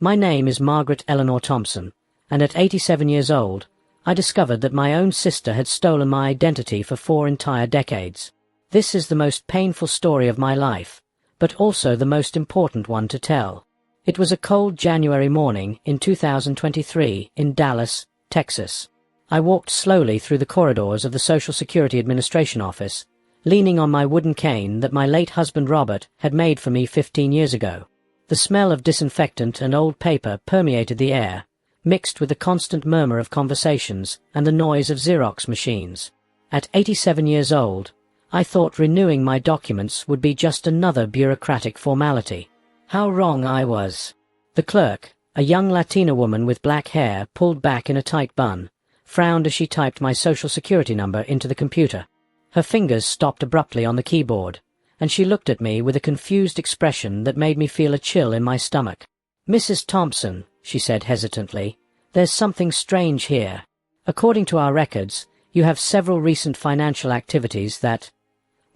My name is Margaret Eleanor Thompson, and at 87 years old, I discovered that my own sister had stolen my identity for 4 entire decades. This is the most painful story of my life, but also the most important one to tell. It was a cold January morning in 2023 in Dallas, Texas. I walked slowly through the corridors of the Social Security Administration office, leaning on my wooden cane that my late husband Robert had made for me 15 years ago. The smell of disinfectant and old paper permeated the air, mixed with the constant murmur of conversations and the noise of Xerox machines. At 87 years old, I thought renewing my documents would be just another bureaucratic formality. How wrong I was. The clerk, a young Latina woman with black hair pulled back in a tight bun, frowned as she typed my social security number into the computer. Her fingers stopped abruptly on the keyboard, and she looked at me with a confused expression that made me feel a chill in my stomach. "Mrs. Thompson," she said hesitantly, "there's something strange here. According to our records, you have several recent financial activities that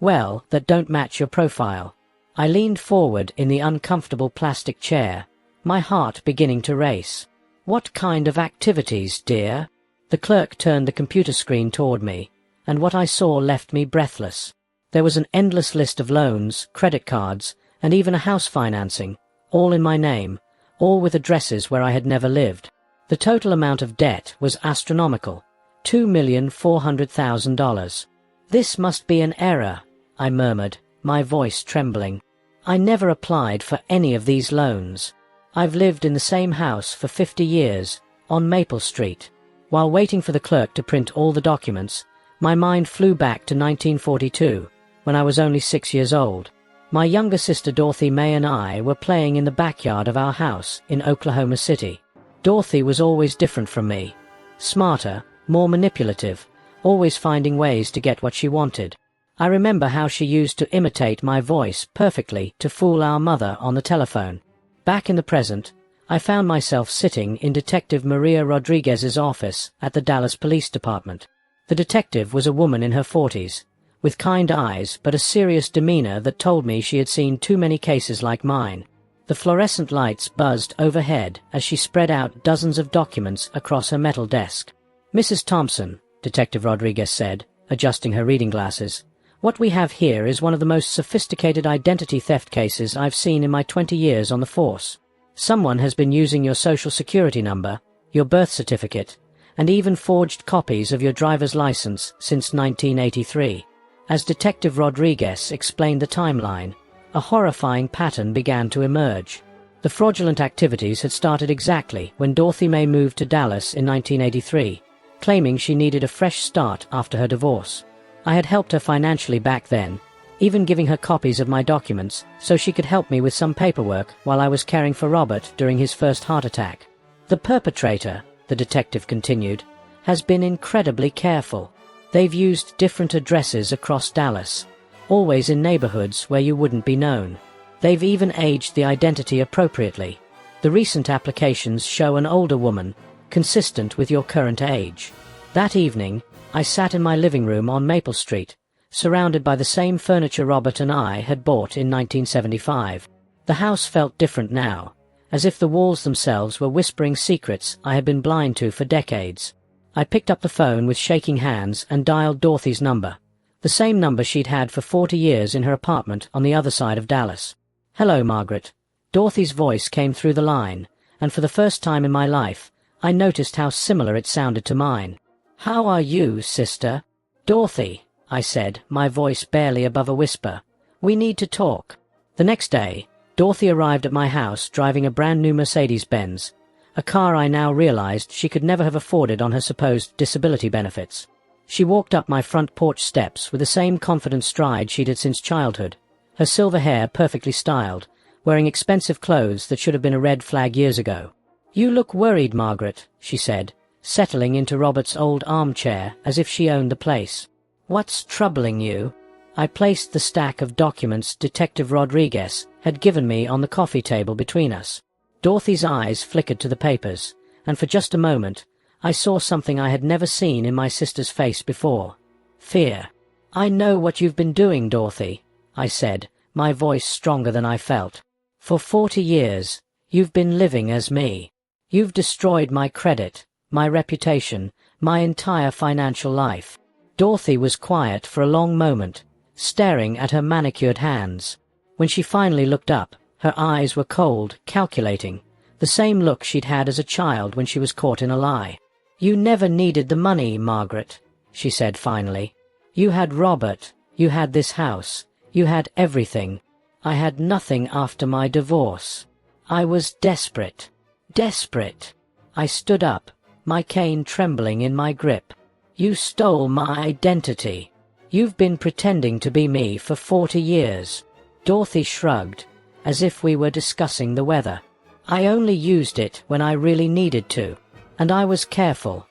don't match your profile." I leaned forward in the uncomfortable plastic chair, my heart beginning to race. "What kind of activities, dear?" The clerk turned the computer screen toward me, and what I saw left me breathless. There was an endless list of loans, credit cards, and even a house financing, all in my name, all with addresses where I had never lived. The total amount of debt was astronomical, $2,400,000. "This must be an error," I murmured, my voice trembling. "I never applied for any of these loans. I've lived in the same house for 50 years, on Maple Street." While waiting for the clerk to print all the documents, my mind flew back to 1942, when I was only 6 years old. My younger sister Dorothy May and I were playing in the backyard of our house in Oklahoma City. Dorothy was always different from me. Smarter, more manipulative, always finding ways to get what she wanted. I remember how she used to imitate my voice perfectly to fool our mother on the telephone. Back in the present, I found myself sitting in Detective Maria Rodriguez's office at the Dallas Police Department. The detective was a woman in her 40s, with kind eyes but a serious demeanor that told me she had seen too many cases like mine. The fluorescent lights buzzed overhead as she spread out dozens of documents across her metal desk. "Mrs. Thompson," Detective Rodriguez said, adjusting her reading glasses, "what we have here is one of the most sophisticated identity theft cases I've seen in my 20 years on the force. Someone has been using your social security number, your birth certificate, and even forged copies of your driver's license since 1983. As Detective Rodriguez explained the timeline, a horrifying pattern began to emerge. The fraudulent activities had started exactly when Dorothy May moved to Dallas in 1983, claiming she needed a fresh start after her divorce. I had helped her financially back then, even giving her copies of my documents so she could help me with some paperwork while I was caring for Robert during his first heart attack. The perpetrator, the detective continued, has been incredibly careful. They've used different addresses across Dallas, always in neighborhoods where you wouldn't be known. They've even aged the identity appropriately. The recent applications show an older woman, consistent with your current age. That evening, I sat in my living room on Maple Street, surrounded by the same furniture Robert and I had bought in 1975. The house felt different now, as if the walls themselves were whispering secrets I had been blind to for decades. I picked up the phone with shaking hands and dialed Dorothy's number, the same number she'd had for 40 years in her apartment on the other side of Dallas. "Hello, Margaret." Dorothy's voice came through the line, and for the first time in my life, I noticed how similar it sounded to mine. "How are you, sister?" "Dorothy," I said, my voice barely above a whisper. "We need to talk." The next day, Dorothy arrived at my house driving a brand-new Mercedes-Benz, a car I now realized she could never have afforded on her supposed disability benefits. She walked up my front porch steps with the same confident stride she'd had since childhood, her silver hair perfectly styled, wearing expensive clothes that should have been a red flag years ago. "You look worried, Margaret," she said, settling into Robert's old armchair as if she owned the place. "What's troubling you?" I placed the stack of documents Detective Rodriguez had given me on the coffee table between us. Dorothy's eyes flickered to the papers, and for just a moment, I saw something I had never seen in my sister's face before. Fear. "I know what you've been doing, Dorothy," I said, my voice stronger than I felt. "For 40 years, You've been living as me. You've destroyed my credit, my reputation, my entire financial life." Dorothy was quiet for a long moment, staring at her manicured hands. When she finally looked up, her eyes were cold, calculating, the same look she'd had as a child when she was caught in a lie. "You never needed the money, Margaret," she said finally. "You had Robert, you had this house, you had everything. I had nothing after my divorce. I was desperate. Desperate." I stood up, my cane trembling in my grip. "You stole my identity. You've been pretending to be me for 40 years. Dorothy shrugged, as if we were discussing the weather. "I only used it when I really needed to, and I was careful.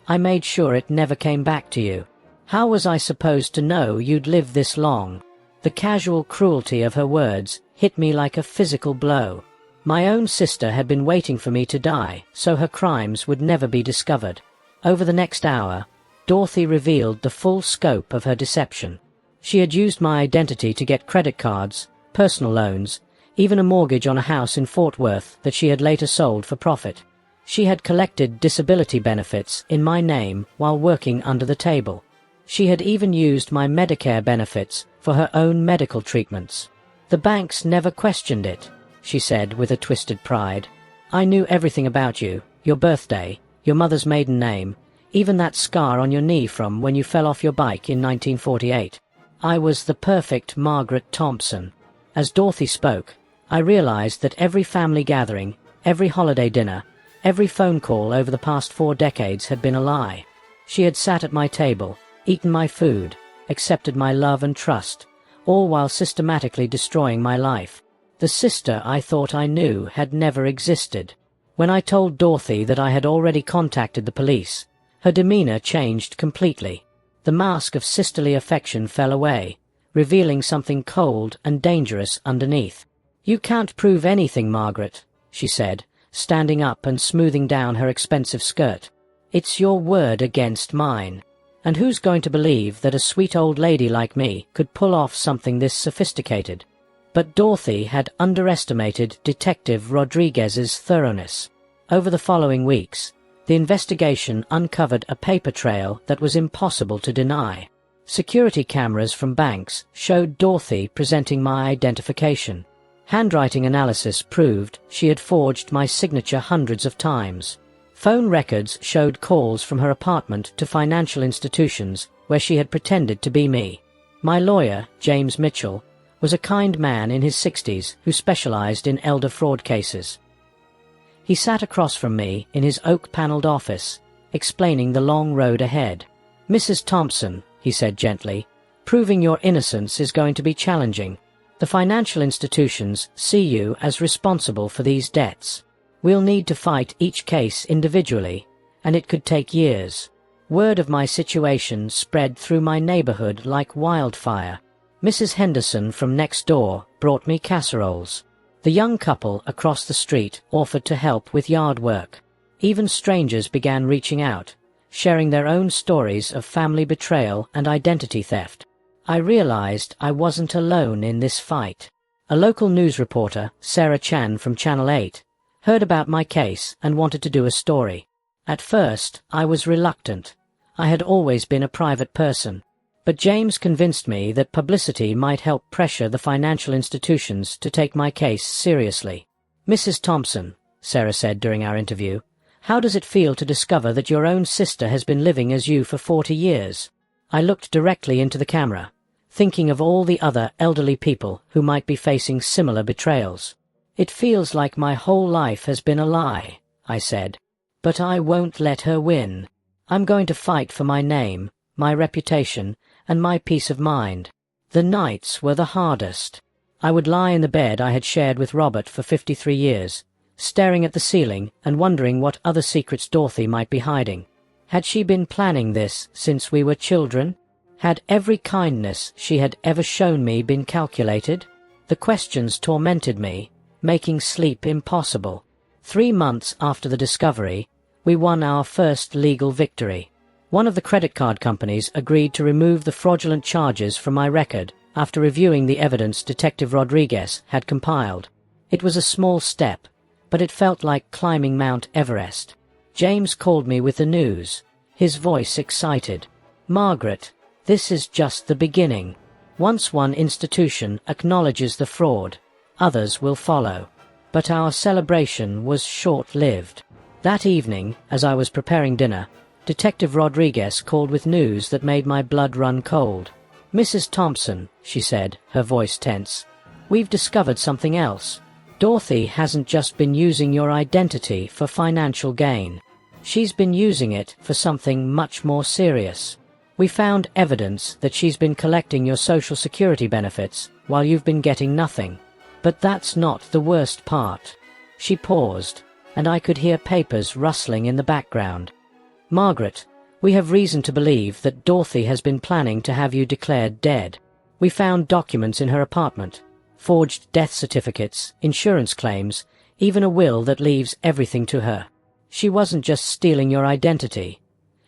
I made sure it never came back to you. How was I supposed to know you'd live this long?" The casual cruelty of her words hit me like a physical blow. My own sister had been waiting for me to die, so her crimes would never be discovered. Over the next hour, Dorothy revealed the full scope of her deception. She had used my identity to get credit cards, personal loans, even a mortgage on a house in Fort Worth that she had later sold for profit. She had collected disability benefits in my name while working under the table. She had even used my Medicare benefits for her own medical treatments. "The banks never questioned it," she said with a twisted pride. "I knew everything about you, your birthday, your mother's maiden name, even that scar on your knee from when you fell off your bike in 1948. I was the perfect Margaret Thompson." As Dorothy spoke, I realized that every family gathering, every holiday dinner, every phone call over the past 4 decades had been a lie. She had sat at my table, eaten my food, accepted my love and trust, all while systematically destroying my life. The sister I thought I knew had never existed. When I told Dorothy that I had already contacted the police, her demeanor changed completely. The mask of sisterly affection fell away, revealing something cold and dangerous underneath. "You can't prove anything, Margaret," she said, standing up and smoothing down her expensive skirt. "It's your word against mine. And who's going to believe that a sweet old lady like me could pull off something this sophisticated?" But Dorothy had underestimated Detective Rodriguez's thoroughness. Over the following weeks, the investigation uncovered a paper trail that was impossible to deny. Security cameras from banks showed Dorothy presenting my identification. Handwriting analysis proved she had forged my signature hundreds of times. Phone records showed calls from her apartment to financial institutions where she had pretended to be me. My lawyer, James Mitchell, was a kind man in his 60s who specialized in elder fraud cases. He sat across from me in his oak-paneled office, explaining the long road ahead. "Mrs. Thompson," he said gently, "proving your innocence is going to be challenging. The financial institutions see you as responsible for these debts. We'll need to fight each case individually, and it could take years." Word of my situation spread through my neighborhood like wildfire. Mrs. Henderson from next door brought me casseroles. The young couple across the street offered to help with yard work. Even strangers began reaching out, sharing their own stories of family betrayal and identity theft. I realized I wasn't alone in this fight. A local news reporter, Sarah Chan from Channel 8, heard about my case and wanted to do a story. At first, I was reluctant. I had always been a private person. But James convinced me that publicity might help pressure the financial institutions to take my case seriously. "Mrs. Thompson," Sarah said during our interview, "how does it feel to discover that your own sister has been living as you for 40 years? I looked directly into the camera, thinking of all the other elderly people who might be facing similar betrayals. "It feels like my whole life has been a lie," I said. "But I won't let her win. I'm going to fight for my name, my reputation, and my peace of mind." The nights were the hardest. I would lie in the bed I had shared with Robert for 53 years, staring at the ceiling and wondering what other secrets Dorothy might be hiding. Had she been planning this since we were children? Had every kindness she had ever shown me been calculated? The questions tormented me, making sleep impossible. 3 months after the discovery, we won our first legal victory. One of the credit card companies agreed to remove the fraudulent charges from my record after reviewing the evidence Detective Rodriguez had compiled. It was a small step, but it felt like climbing Mount Everest. James called me with the news, his voice excited. "Margaret, this is just the beginning. Once one institution acknowledges the fraud, others will follow." But our celebration was short-lived. That evening, as I was preparing dinner, Detective Rodriguez called with news that made my blood run cold. "Mrs. Thompson," she said, her voice tense, "we've discovered something else. Dorothy hasn't just been using your identity for financial gain. She's been using it for something much more serious. We found evidence that she's been collecting your Social Security benefits while you've been getting nothing. But that's not the worst part." She paused, and I could hear papers rustling in the background. "Margaret, we have reason to believe that Dorothy has been planning to have you declared dead. We found documents in her apartment, forged death certificates, insurance claims, even a will that leaves everything to her. She wasn't just stealing your identity.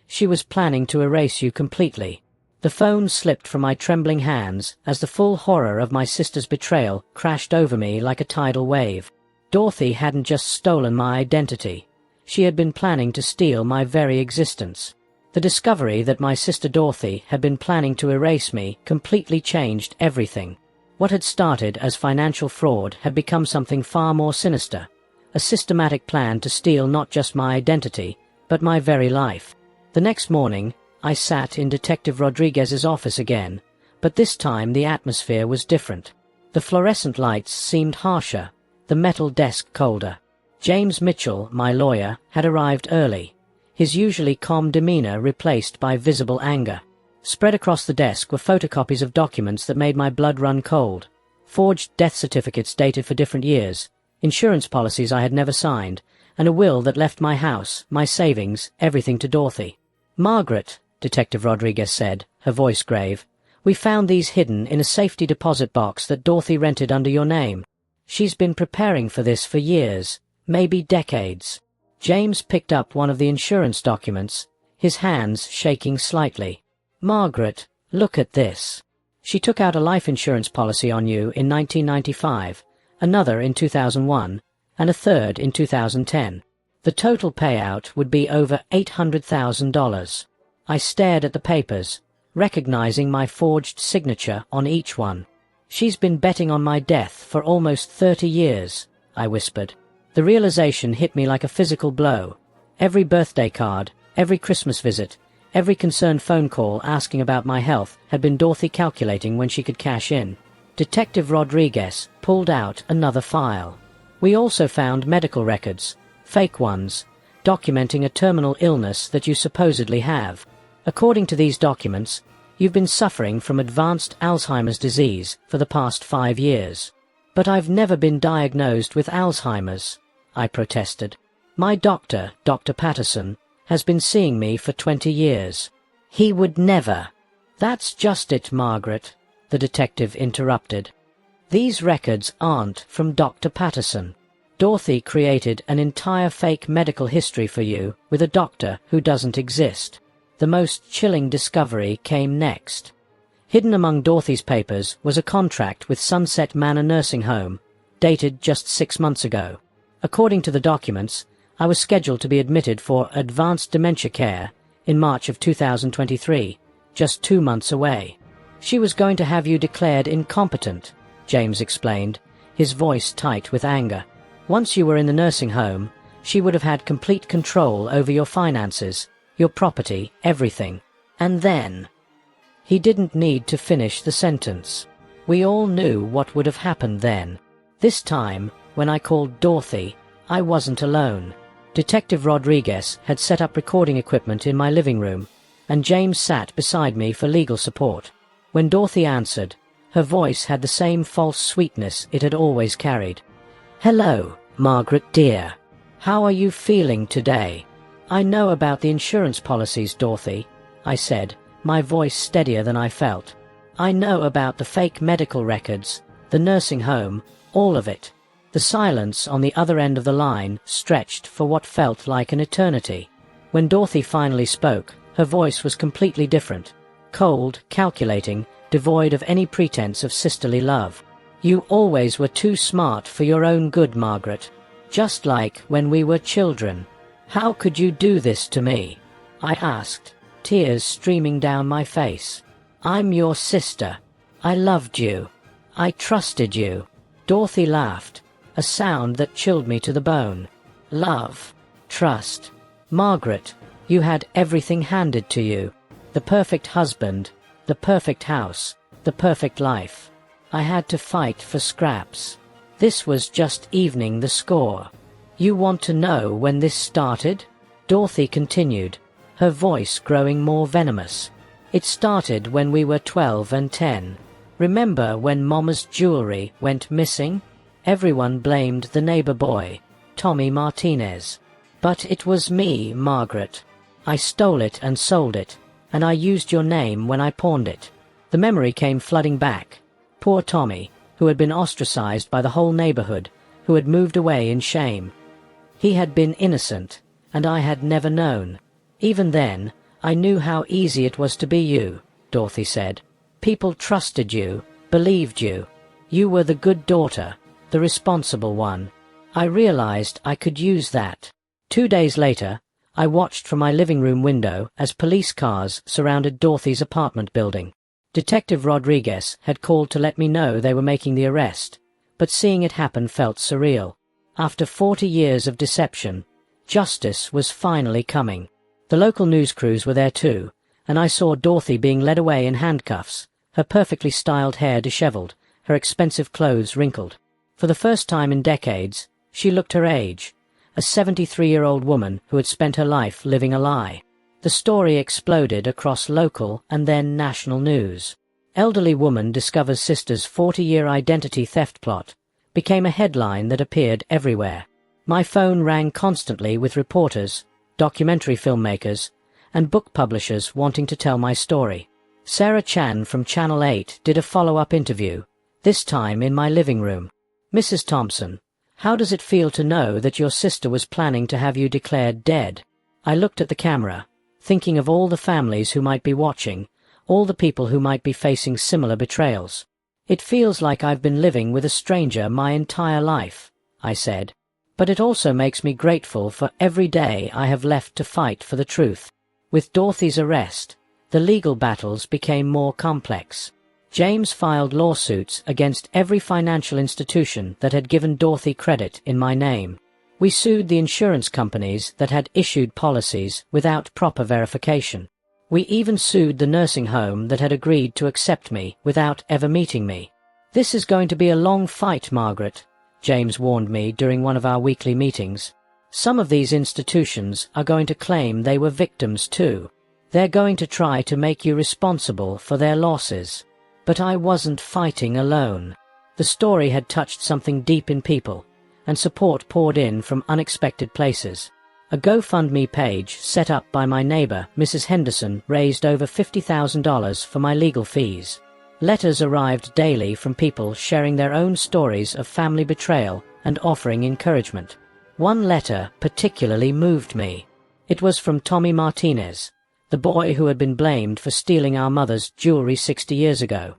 She was planning to erase you completely." The phone slipped from my trembling hands as the full horror of my sister's betrayal crashed over me like a tidal wave. Dorothy hadn't just stolen my identity. She had been planning to steal my very existence. The discovery that my sister Dorothy had been planning to erase me completely changed everything. What had started as financial fraud had become something far more sinister, a systematic plan to steal not just my identity, but my very life. The next morning, I sat in Detective Rodriguez's office again, but this time the atmosphere was different. The fluorescent lights seemed harsher, the metal desk colder. James Mitchell, my lawyer, had arrived early, his usually calm demeanor replaced by visible anger. Spread across the desk were photocopies of documents that made my blood run cold, forged death certificates dated for different years, insurance policies I had never signed, and a will that left my house, my savings, everything to Dorothy. "Margaret," Detective Rodriguez said, her voice grave, "we found these hidden in a safety deposit box that Dorothy rented under your name. She's been preparing for this for years, maybe decades." James picked up one of the insurance documents, his hands shaking slightly. "Margaret, look at this. She took out a life insurance policy on you in 1995, another in 2001, and a third in 2010. The total payout would be over $800,000. I stared at the papers, recognizing my forged signature on each one. "She's been betting on my death for almost 30 years, I whispered. The realization hit me like a physical blow. Every birthday card, every Christmas visit, every concerned phone call asking about my health had been Dorothy calculating when she could cash in. Detective Rodriguez pulled out another file. "We also found medical records, fake ones, documenting a terminal illness that you supposedly have. According to these documents, you've been suffering from advanced Alzheimer's disease for the past 5 years. "But I've never been diagnosed with Alzheimer's," I protested. "My doctor, Dr. Patterson, has been seeing me for 20 years. He would never." "That's just it, Margaret," the detective interrupted. "These records aren't from Dr. Patterson. Dorothy created an entire fake medical history for you with a doctor who doesn't exist. The most chilling discovery came next. Hidden among Dorothy's papers was a contract with Sunset Manor Nursing Home, dated just 6 months ago. According to the documents, I was scheduled to be admitted for advanced dementia care in March of 2023, just 2 months away. She was going to have you declared incompetent, James explained, his voice tight with anger. Once you were in the nursing home, she would have had complete control over your finances, your property, everything. And then... He didn't need to finish the sentence. We all knew what would have happened then. This time, when I called Dorothy, I wasn't alone. Detective Rodriguez had set up recording equipment in my living room, and James sat beside me for legal support. When Dorothy answered, her voice had the same false sweetness it had always carried. "Hello, Margaret dear. How are you feeling today?" "I know about the insurance policies, Dorothy," I said, my voice steadier than I felt. "I know about the fake medical records, the nursing home, all of it." The silence on the other end of the line stretched for what felt like an eternity. When Dorothy finally spoke, her voice was completely different, cold, calculating, devoid of any pretense of sisterly love. "You always were too smart for your own good, Margaret." Just like when we were children. How could you do this to me? I asked, tears streaming down my face. I'm your sister. I loved you. I trusted you. Dorothy laughed, a sound that chilled me to the bone. Love. Trust. Margaret, you had everything handed to you. The perfect husband, the perfect house, the perfect life. I had to fight for scraps. This was just evening the score. You want to know when this started? Dorothy continued, her voice growing more venomous. It started when we were 12 and 10. Remember when Mama's jewelry went missing? Everyone blamed the neighbor boy, Tommy Martinez. But it was me, Margaret. I stole it and sold it, and I used your name when I pawned it. The memory came flooding back. Poor Tommy, who had been ostracized by the whole neighborhood, who had moved away in shame. He had been innocent, and I had never known. Even then, I knew how easy it was to be you, Dorothy said. People trusted you, believed you. You were the good daughter, the responsible one. I realized I could use that. 2 days later, I watched from my living room window as police cars surrounded Dorothy's apartment building. Detective Rodriguez had called to let me know they were making the arrest, but seeing it happen felt surreal. After 40 years of deception, justice was finally coming. The local news crews were there too, and I saw Dorothy being led away in handcuffs, her perfectly styled hair disheveled, her expensive clothes wrinkled. For the first time in decades, she looked her age, a 73-year-old woman who had spent her life living a lie. The story exploded across local and then national news. Elderly woman discovers sister's 40-year identity theft plot became a headline that appeared everywhere. My phone rang constantly with reporters, documentary filmmakers, and book publishers wanting to tell my story. Sarah Chan from Channel 8 did a follow-up interview, this time in my living room. Mrs. Thompson, how does it feel to know that your sister was planning to have you declared dead? I looked at the camera, thinking of all the families who might be watching, all the people who might be facing similar betrayals. It feels like I've been living with a stranger my entire life, I said. But it also makes me grateful for every day I have left to fight for the truth. With Dorothy's arrest, the legal battles became more complex. James filed lawsuits against every financial institution that had given Dorothy credit in my name. We sued the insurance companies that had issued policies without proper verification. We even sued the nursing home that had agreed to accept me without ever meeting me. This is going to be a long fight, Margaret, James warned me during one of our weekly meetings. Some of these institutions are going to claim they were victims too. They're going to try to make you responsible for their losses. But I wasn't fighting alone. The story had touched something deep in people, and support poured in from unexpected places. A GoFundMe page set up by my neighbor, Mrs. Henderson, raised over $50,000 for my legal fees. Letters arrived daily from people sharing their own stories of family betrayal and offering encouragement. One letter particularly moved me. It was from Tommy Martinez, the boy who had been blamed for stealing our mother's jewelry 60 years ago.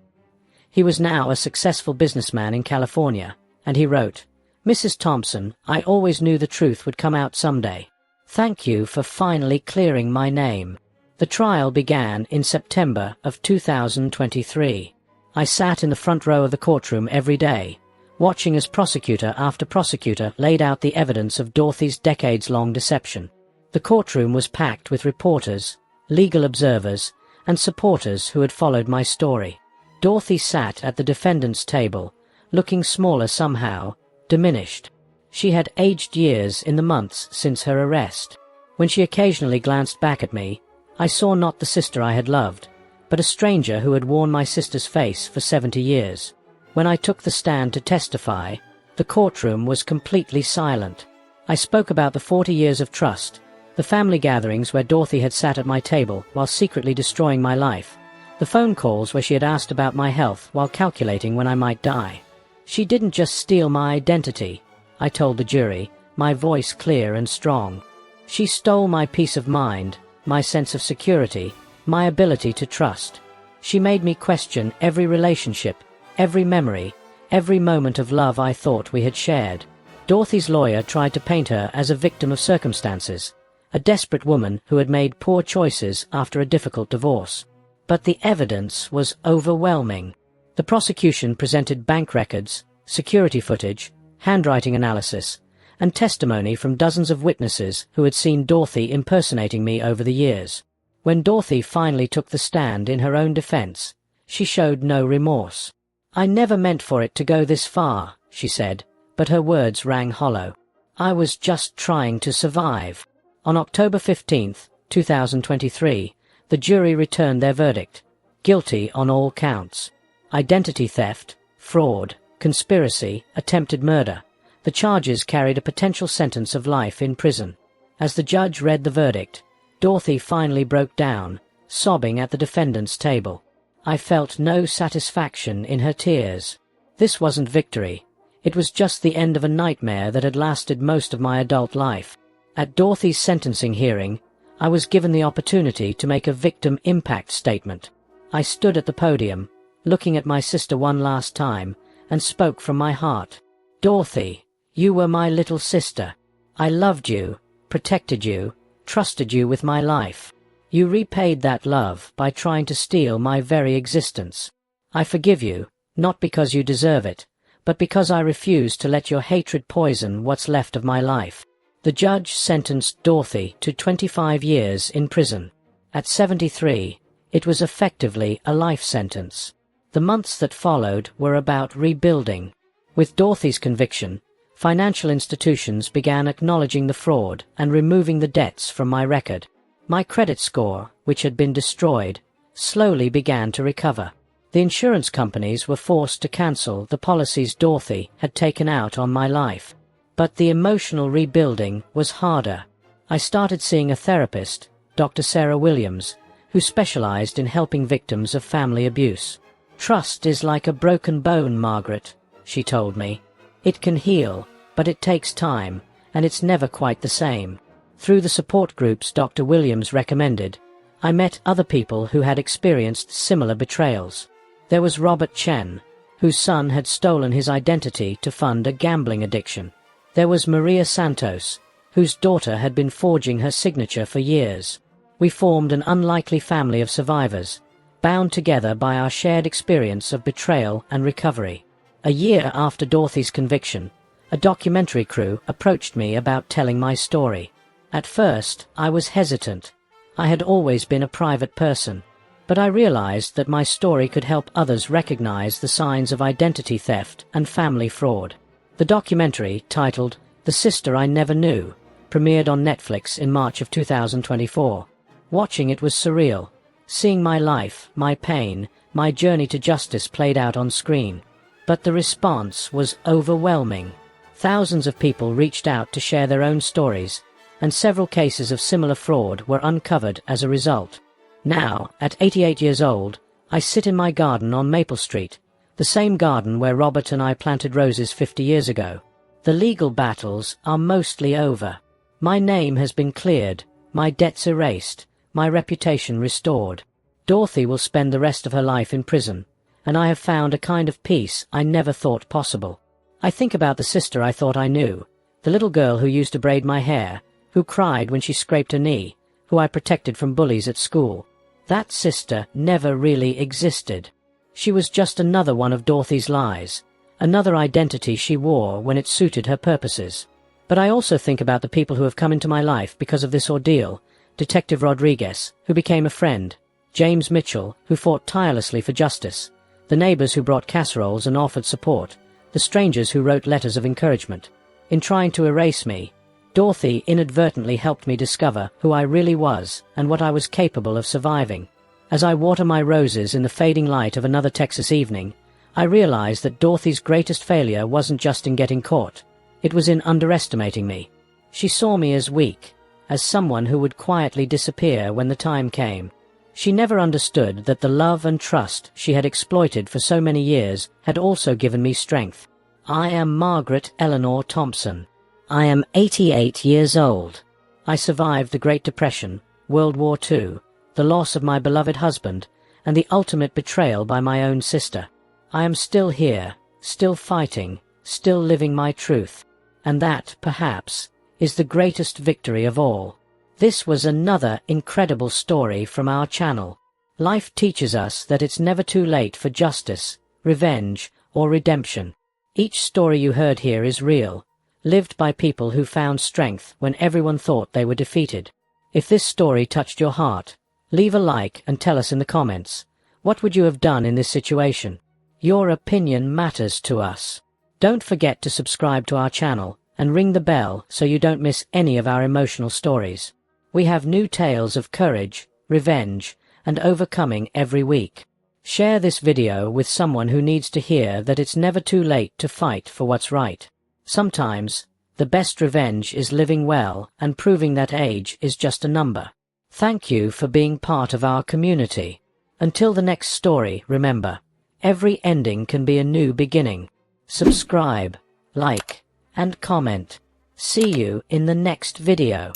He was now a successful businessman in California, and he wrote, "Mrs. Thompson, I always knew the truth would come out someday. Thank you for finally clearing my name." The trial began in September of 2023. I sat in the front row of the courtroom every day, watching as prosecutor after prosecutor laid out the evidence of Dorothy's decades-long deception. The courtroom was packed with reporters, legal observers, and supporters who had followed my story. Dorothy sat at the defendant's table, looking smaller somehow, diminished. She had aged years in the months since her arrest. When she occasionally glanced back at me, I saw not the sister I had loved, but a stranger who had worn my sister's face for 70 years. When I took the stand to testify, the courtroom was completely silent. I spoke about the 40 years of trust, the family gatherings where Dorothy had sat at my table while secretly destroying my life, the phone calls where she had asked about my health while calculating when I might die. She didn't just steal my identity, I told the jury, my voice clear and strong. She stole my peace of mind, my sense of security, my ability to trust. She made me question every relationship, every memory, every moment of love I thought we had shared. Dorothy's lawyer tried to paint her as a victim of circumstances, a desperate woman who had made poor choices after a difficult divorce. But the evidence was overwhelming. The prosecution presented bank records, security footage, handwriting analysis, and testimony from dozens of witnesses who had seen Dorothy impersonating me over the years. When Dorothy finally took the stand in her own defense, she showed no remorse. "I never meant for it to go this far," she said, but her words rang hollow. "I was just trying to survive." On October 15, 2023, the jury returned their verdict: guilty on all counts. Identity theft, fraud, conspiracy, attempted murder. The charges carried a potential sentence of life in prison. As the judge read the verdict, Dorothy finally broke down, sobbing at the defendant's table. I felt no satisfaction in her tears. This wasn't victory. It was just the end of a nightmare that had lasted most of my adult life. At Dorothy's sentencing hearing, I was given the opportunity to make a victim impact statement. I stood at the podium, looking at my sister one last time, and spoke from my heart. "Dorothy, you were my little sister. I loved you, protected you, trusted you with my life. You repaid that love by trying to steal my very existence. I forgive you, not because you deserve it, but because I refuse to let your hatred poison what's left of my life." The judge sentenced Dorothy to 25 years in prison. At 73, it was effectively a life sentence. The months that followed were about rebuilding. With Dorothy's conviction, financial institutions began acknowledging the fraud and removing the debts from my record. My credit score, which had been destroyed, slowly began to recover. The insurance companies were forced to cancel the policies Dorothy had taken out on my life. But the emotional rebuilding was harder. I started seeing a therapist, Dr. Sarah Williams, who specialized in helping victims of family abuse. "Trust is like a broken bone, Margaret," she told me. "It can heal, but it takes time, and it's never quite the same." Through the support groups Dr. Williams recommended, I met other people who had experienced similar betrayals. There was Robert Chen, whose son had stolen his identity to fund a gambling addiction. There was Maria Santos, whose daughter had been forging her signature for years. We formed an unlikely family of survivors, bound together by our shared experience of betrayal and recovery. A year after Dorothy's conviction, a documentary crew approached me about telling my story. At first, I was hesitant. I had always been a private person, but I realized that my story could help others recognize the signs of identity theft and family fraud. The documentary, titled "The Sister I Never Knew," premiered on Netflix in March of 2024. Watching it was surreal, seeing my life, my pain, my journey to justice played out on screen. But the response was overwhelming. Thousands of people reached out to share their own stories, and several cases of similar fraud were uncovered as a result. Now, at 88 years old, I sit in my garden on Maple Street, the same garden where Robert and I planted roses 50 years ago. The legal battles are mostly over. My name has been cleared, my debts erased, my reputation restored. Dorothy will spend the rest of her life in prison, and I have found a kind of peace I never thought possible. I think about the sister I thought I knew, the little girl who used to braid my hair, who cried when she scraped her knee, who I protected from bullies at school. That sister never really existed. She was just another one of Dorothy's lies, another identity she wore when it suited her purposes. But I also think about the people who have come into my life because of this ordeal: Detective Rodriguez, who became a friend; James Mitchell, who fought tirelessly for justice; the neighbors who brought casseroles and offered support; the strangers who wrote letters of encouragement. In trying to erase me, Dorothy inadvertently helped me discover who I really was and what I was capable of surviving. As I water my roses in the fading light of another Texas evening, I realize that Dorothy's greatest failure wasn't just in getting caught. It was in underestimating me. She saw me as weak, as someone who would quietly disappear when the time came. She never understood that the love and trust she had exploited for so many years had also given me strength. I am Margaret Eleanor Thompson. I am 88 years old. I survived the Great Depression, World War II, the loss of my beloved husband, and the ultimate betrayal by my own sister. I am still here, still fighting, still living my truth. And that, perhaps, is the greatest victory of all. This was another incredible story from our channel. Life teaches us that it's never too late for justice, revenge, or redemption. Each story you heard here is real, lived by people who found strength when everyone thought they were defeated. If this story touched your heart, leave a like and tell us in the comments, what would you have done in this situation? Your opinion matters to us. Don't forget to subscribe to our channel and ring the bell so you don't miss any of our emotional stories. We have new tales of courage, revenge, and overcoming every week. Share this video with someone who needs to hear that it's never too late to fight for what's right. Sometimes, the best revenge is living well and proving that age is just a number. Thank you for being part of our community. Until the next story, remember, every ending can be a new beginning. Subscribe, like, and comment. See you in the next video.